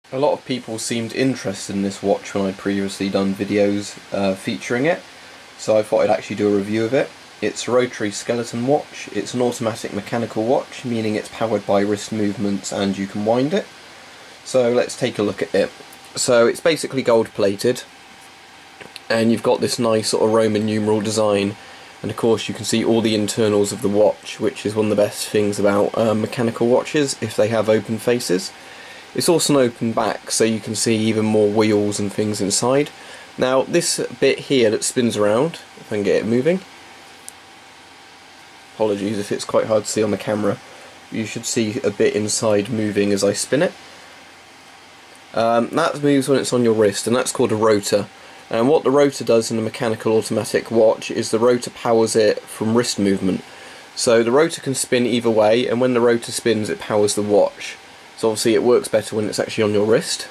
A lot of people seemed interested in this watch when I'd previously done videos featuring it, so I thought I'd actually do a review of it. It's a rotary skeleton watch. It's an automatic mechanical watch, meaning it's powered by wrist movements and you can wind it. So let's take a look at it. So it's basically gold plated, and you've got this nice sort of Roman numeral design, and of course you can see all the internals of the watch, which is one of the best things about mechanical watches, if they have open faces. It's also an open back, so you can see even more wheels and things inside. Now this bit here that spins around, if I can get it moving, apologies if it's quite hard to see on the camera, you should see a bit inside moving as I spin it. That moves when it's on your wrist, and that's called a rotor. And what the rotor does in a mechanical automatic watch is the rotor powers it from wrist movement. So the rotor can spin either way, and when the rotor spins it powers the watch. So obviously it works better when it's actually on your wrist,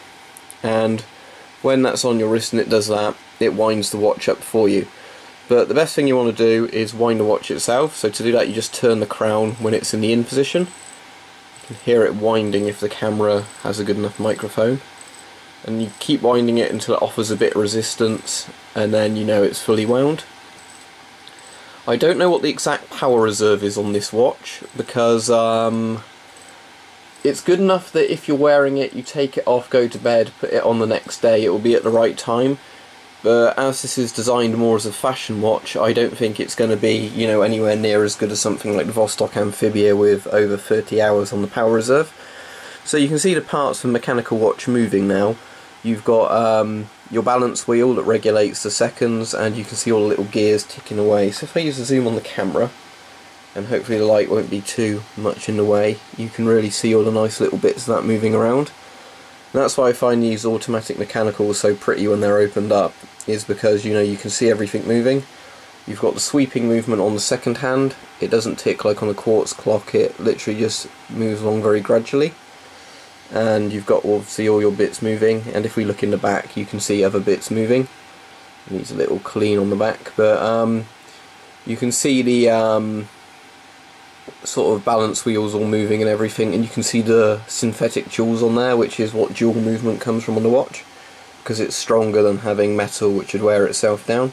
and when that's on your wrist and it does that, it winds the watch up for you. But the best thing you want to do is wind the watch itself, so to do that you just turn the crown when it's in the in position. You can hear it winding if the camera has a good enough microphone. And you keep winding it until it offers a bit of resistance, and then you know it's fully wound. I don't know what the exact power reserve is on this watch, because it's good enough that if you're wearing it, you take it off, go to bed, put it on the next day, it will be at the right time. But as this is designed more as a fashion watch, I don't think it's going to be, you know, anywhere near as good as something like the Vostok Amphibia with over 30 hours on the power reserve. So you can see the parts of the mechanical watch moving now. You've got your balance wheel that regulates the seconds, and you can see all the little gears ticking away. So if I use the zoom on the camera, and hopefully the light won't be too much in the way, you can really see all the nice little bits of that moving around. And that's why I find these automatic mechanicals so pretty when they're opened up, is because, you know, you can see everything moving. You've got the sweeping movement on the second hand. It doesn't tick like on a quartz clock, it literally just moves along very gradually. And you've got obviously all your bits moving, and if we look in the back you can see other bits moving. It needs a little clean on the back, but you can see the sort of balance wheels all moving and everything, and you can see the synthetic jewels on there, which is what jewel movement comes from on the watch, because it's stronger than having metal which would wear itself down.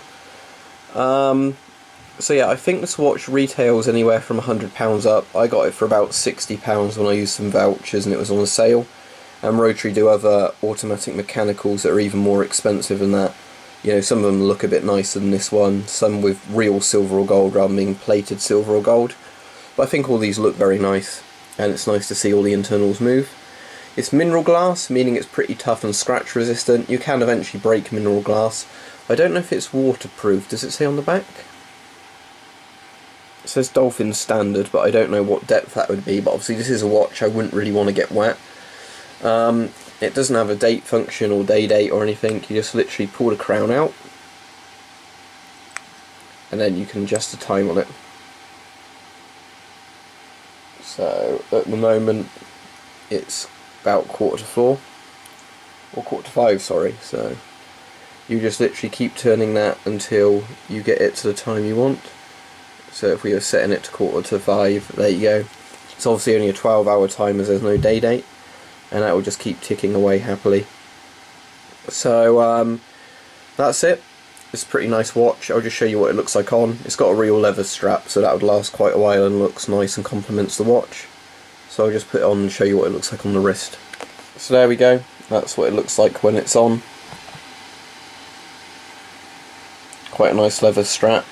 So yeah, I think this watch retails anywhere from £100 up. I got it for about £60 when I used some vouchers and it was on a sale. And Rotary do other automatic mechanicals that are even more expensive than that. You know, some of them look a bit nicer than this one, some with real silver or gold rather than being plated silver or gold. But I think all these look very nice, and it's nice to see all the internals move. It's mineral glass, meaning it's pretty tough and scratch resistant. You can eventually break mineral glass. I don't know if it's waterproof. Does it say on the back? It says Dolphin Standard, but I don't know what depth that would be. But obviously this is a watch I wouldn't really want to get wet. It doesn't have a date function or day date or anything. You just literally pull the crown out, and then you can adjust the time on it. So at the moment it's about 4:45, or 4:45, sorry. So you just literally keep turning that until you get it to the time you want. So if we were setting it to 4:45, there you go. It's obviously only a 12-hour time as there's no day date, and that will just keep ticking away happily. So that's it. It's a pretty nice watch. I'll just show you what it looks like on. It's got a real leather strap, so that would last quite a while and looks nice and complements the watch. So I'll just put it on and show you what it looks like on the wrist. So there we go. That's what it looks like when it's on. Quite a nice leather strap.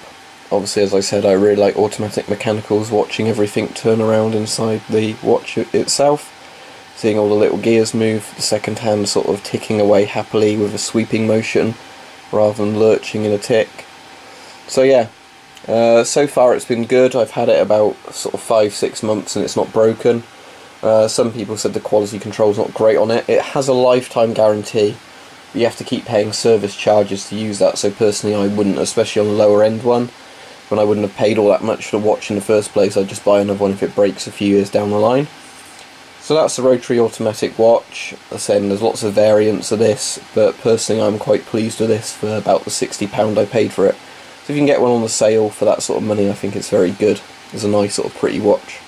Obviously, as I said, I really like automatic mechanicals, watching everything turn around inside the watch itself. Seeing all the little gears move, the second hand sort of ticking away happily with a sweeping motion rather than lurching in a tick. So yeah, so far it's been good. I've had it about sort of 5-6 months and it's not broken. Some people said the quality control's not great on it. It has a lifetime guarantee. You have to keep paying service charges to use that, so personally I wouldn't, especially on the lower end one. When I wouldn't have paid all that much for the watch in the first place, I'd just buy another one if it breaks a few years down the line. So that's the Rotary automatic watch. As I said, there's lots of variants of this, but personally I'm quite pleased with this for about the £60 I paid for it. So if you can get one on the sale for that sort of money, I think it's very good. It's a nice sort of pretty watch.